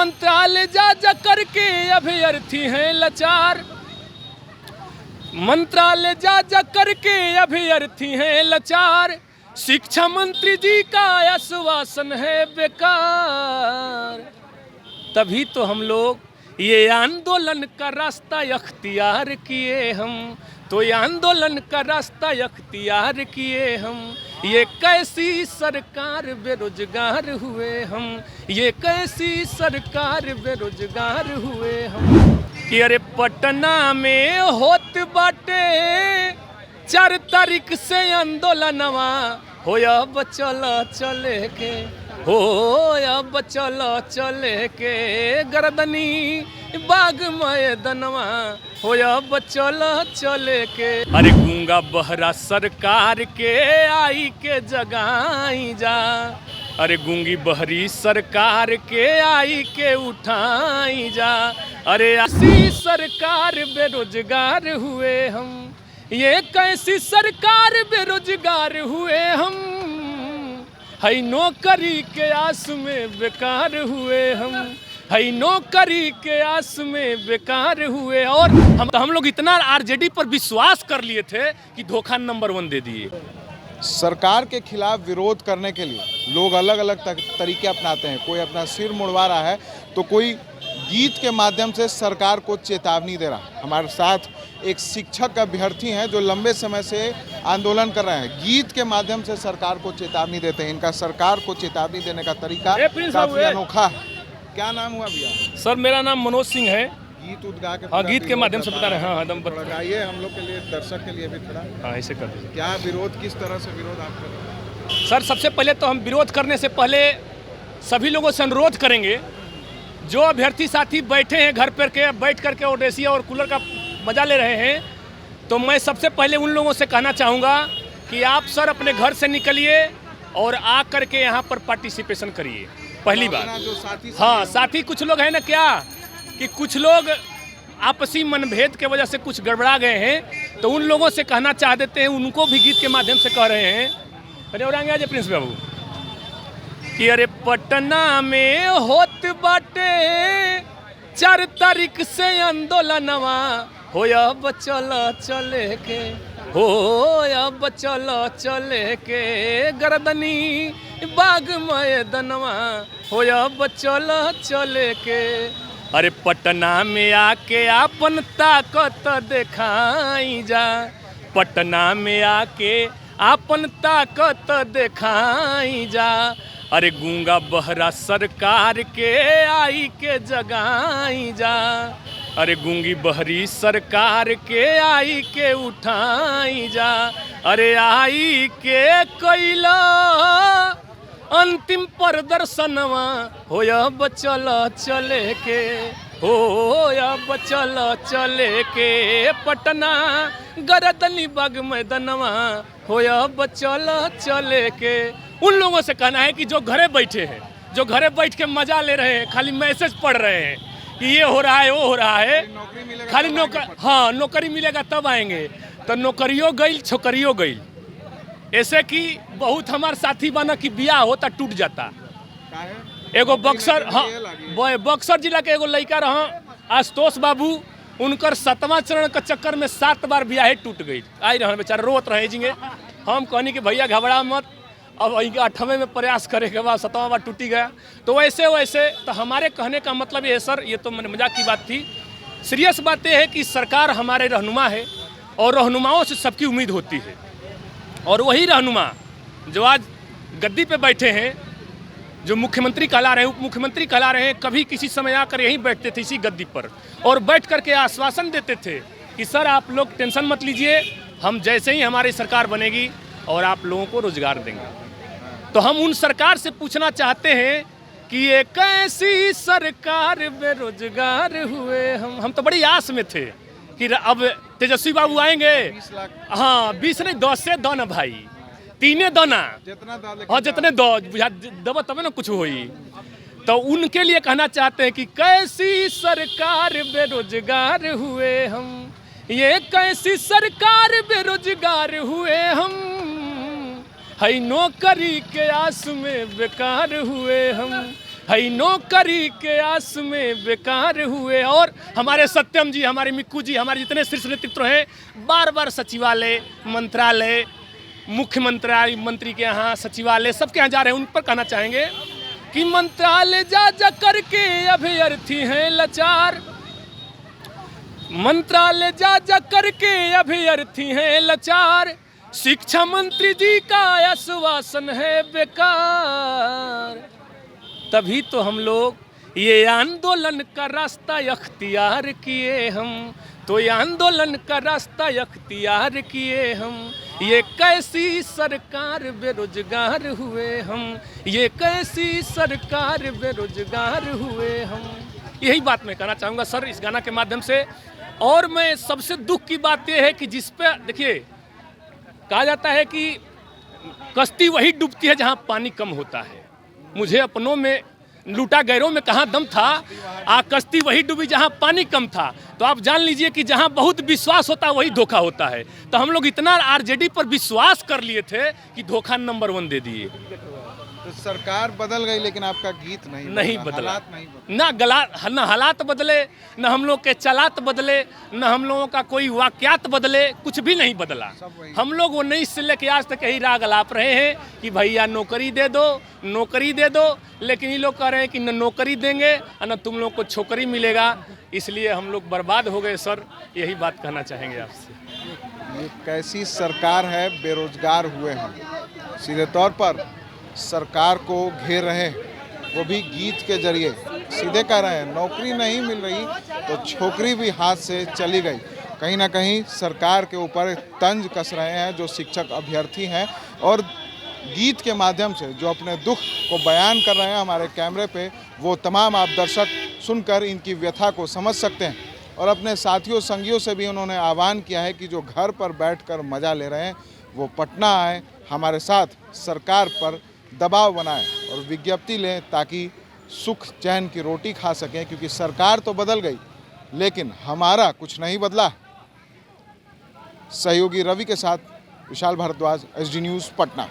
मंत्रालय जा जा करके अभ्यर्थी हैं लाचार, मंत्रालय जा जा करके अभ्यर्थी हैं लाचार, शिक्षा मंत्री जी का आश्वासन है बेकार। तभी तो हम लोग ये आंदोलन का रास्ता अख्तियार किए हम, तो ये आंदोलन का रास्ता अख्तियार किए हम। ये कैसी सरकार बेरोजगार हुए हम, ये कैसी सरकार बेरोजगार हुए हम। कि अरे पटना में होत बाटे 4 तारीख से आंदोलनवा, हो अब चले के, हो अब चले के गर्दनी बाग मैदनवा, हो अब चले के। अरे गूंगा बहरा सरकार के आई के जगाई जा, अरे गूंगी बहरी सरकार के आई के उठाई जा। अरे ऐसी सरकार बेरोजगार हुए हम, ये कैसी सरकार बेरोजगार हुए हम, है नौकरी के आस में बेकार हुए हम, है नौकरी के आस में बेकार हुए। और हम लोग इतना आरजेडी पर विश्वास कर लिए थे कि धोखा नंबर 1 दे दिए। सरकार के खिलाफ विरोध करने के लिए लोग अलग अलग तरीके अपनाते हैं। कोई अपना सिर मुड़वा रहा है तो कोई गीत के माध्यम से सरकार को चेतावनी दे रहा है। हमारे साथ एक शिक्षक अभ्यर्थी हैं जो लंबे समय से आंदोलन कर रहे हैं, गीत के माध्यम से सरकार को चेतावनी देते हैं। इनका सरकार को चेतावनी देने का तरीका काफी अनोखा है। क्या नाम हुआ भैया? सर मेरा नाम मनोज सिंह है। गीत उद्गा के हाँ, गीत के माध्यम से बता रहे हैं। हाँ, एकदम बताइए हम लोग के लिए, दर्शक के लिए भी थोड़ा। हाँ, ऐसे कर दीजिए। क्या विरोध, किस तरह से विरोध आप कर रहे हैं? सर सबसे पहले तो हम विरोध करने से पहले सभी लोगों से अनुरोध करेंगे, जो अभ्यर्थी साथी बैठे हैं घर पर के बैठ करके और एसी और कूलर का मजा ले रहे हैं, तो मैं सबसे पहले उन लोगों से कहना चाहूँगा कि आप सर अपने घर से निकलिए और आ करके यहाँ पर पार्टिसिपेशन करिए। पहली बात। हाँ, साथी कुछ लोग हैं ना क्या कि कुछ लोग आपसी मनभेद के वजह से कुछ गड़बड़ा गए हैं, तो उन लोगों से कहना चाह देते हैं, उनको भी गीत के माध्यम से कह रहे हैं। अरे और आगे प्रिंस बाबू कि अरे पटना में होत बाटे 4 तारीख से आंदोलनवा, हो अब चले के, हो अब चले के गर्दनी बाग मैदनवा, हो अब चले के। अरे पटना में आके आपन ताकत दिखाई जा, पटना में आके आपन ताकत दिखाई जा। अरे गूंगा बहरा सरकार के आई के जगाई जा, अरे गूंगी बहरी सरकार के आई के उठाई जा। अरे आई के कैला अंतिम प्रदर्शनवा, हो अब चले के, हो अब चले के पटना गर्दनी बाग मैदनवा, हो अब चले के। उन लोगों से कहना है कि जो घरे बैठे हैं, जो घरे बैठ के मजा ले रहे हैं, खाली मैसेज पढ़ रहे हैं कि ये हो रहा है वो हो रहा है, खाली नौकरी मिलेगा तब आएंगे, तो नौकरियों गई छोकरियों गई। ऐसे कि बहुत हमारे साथी बना कि बियाह होता टूट जाता। एगो बक्सर, हाँ बक्सर जिला के एगो लड़का रहा आशुतोष बाबू, उनकर 7वां चरण के चक्कर में 7 बार बियाह टूट गई। आई रहा बेचारा रोत रहे जिंगे। हम कहनी कि भैया घबरा मत, अब 8वें में प्रयास करे के बाद 7वां बार टूटी गया। तो वैसे तो हमारे कहने का मतलब ये है सर, ये तो मजाक की बात थी। सीरियस बात यह है कि सरकार हमारे रहनुमा है और रहनुमाओं से सबकी उम्मीद होती है, और वही रहनुमा जो आज गद्दी पे बैठे हैं, जो मुख्यमंत्री कहला रहे हैं, उप मुख्यमंत्री कहला रहे हैं, कभी किसी समय आकर यहीं बैठते थे इसी गद्दी पर और बैठ करके आश्वासन देते थे कि सर आप लोग टेंशन मत लीजिए, हम जैसे ही हमारी सरकार बनेगी और आप लोगों को रोजगार देंगे। तो हम उन सरकार से पूछना चाहते हैं कि ये कैसी सरकार बेरोजगार हुए हम तो बड़ी आस में थे कि अब तेजस्वी बाबू आएंगे। 20 लाख। हाँ 20 नहीं 10 से दो ना भाई, 3 दो ना, हाँ जितने दबो तबे ना कुछ होई। तो उनके लिए कहना चाहते हैं कि कैसी सरकार बेरोजगार हुए हम, ये कैसी सरकार बेरोजगार हुए हम, है नौकरी के आस में बेकार हुए हम, हई नौकरी के आस में बेकार हुए। और हमारे सत्यम जी, हमारे मिक्कू जी, हमारे जितने शीर्ष नेतृत्व हैं, बार बार सचिवालय, मंत्रालय, मुख्यमंत्री मंत्री के यहाँ सचिवालय, सबके यहाँ जा रहे हैं। उन पर कहना चाहेंगे कि मंत्रालय जा जा करके अभ्यर्थी हैं लाचार, मंत्रालय जा जा करके अभ्यर्थी हैं लाचार, शिक्षा मंत्री जी का आश्वासन है बेकार। तभी तो हम लोग ये आंदोलन का रास्ता अख्तियार किए हम, तो ये आंदोलन का रास्ता अख्तियार किए हम। ये कैसी सरकार बेरोजगार हुए हम, ये कैसी सरकार बेरोजगार हुए हम। यही बात मैं कहना चाहूँगा सर इस गाना के माध्यम से। और मैं सबसे दुख की बात यह है कि जिस पे देखिए कहा जाता है कि कश्ती वही डूबती है जहाँ पानी कम होता है। मुझे अपनों में लूटा गैरों में कहाँ दम था, कश्ती वही डूबी जहाँ पानी कम था। तो आप जान लीजिए कि जहाँ बहुत विश्वास होता है वही धोखा होता है। तो हम लोग इतना आरजेडी पर विश्वास कर लिए थे कि धोखा नंबर 1 दे दिए। तो सरकार बदल गई लेकिन आपका गीत नहीं बदला। हालात नहीं बदले। ना हालात बदले, न हम लोग के चलात बदले, न हम लोगों का कोई वाक्यात बदले, कुछ भी नहीं बदला। हम लोग 19 से लेकर आज तक यही राग अलाप रहे हैं कि भैया नौकरी दे दो, नौकरी दे दो। लेकिन ये लोग कह रहे हैं कि न नौकरी देंगे और न तुम लोग को छोकरी मिलेगा, इसलिए हम लोग बर्बाद हो गए सर। यही बात कहना चाहेंगे आपसे। ये कैसी सरकार है, बेरोजगार हुए हम, सीधे तौर पर सरकार को घेर रहे हैं, वो भी गीत के जरिए सीधे कह रहे हैं नौकरी नहीं मिल रही तो छोकरी भी हाथ से चली गई। कहीं ना कहीं सरकार के ऊपर तंज कस रहे हैं जो शिक्षक अभ्यर्थी हैं, और गीत के माध्यम से जो अपने दुख को बयान कर रहे हैं हमारे कैमरे पे, वो तमाम आप दर्शक सुनकर इनकी व्यथा को समझ सकते हैं। और अपने साथियों संगियों से भी उन्होंने आह्वान किया है कि जो घर पर बैठकर मज़ा ले रहे हैं वो पटना आए, हमारे साथ सरकार पर दबाव बनाएं और विज्ञप्ति लें ताकि सुख चैन की रोटी खा सकें, क्योंकि सरकार तो बदल गई लेकिन हमारा कुछ नहीं बदला। सहयोगी रवि के साथ विशाल भारद्वाज, एसडी न्यूज़, पटना।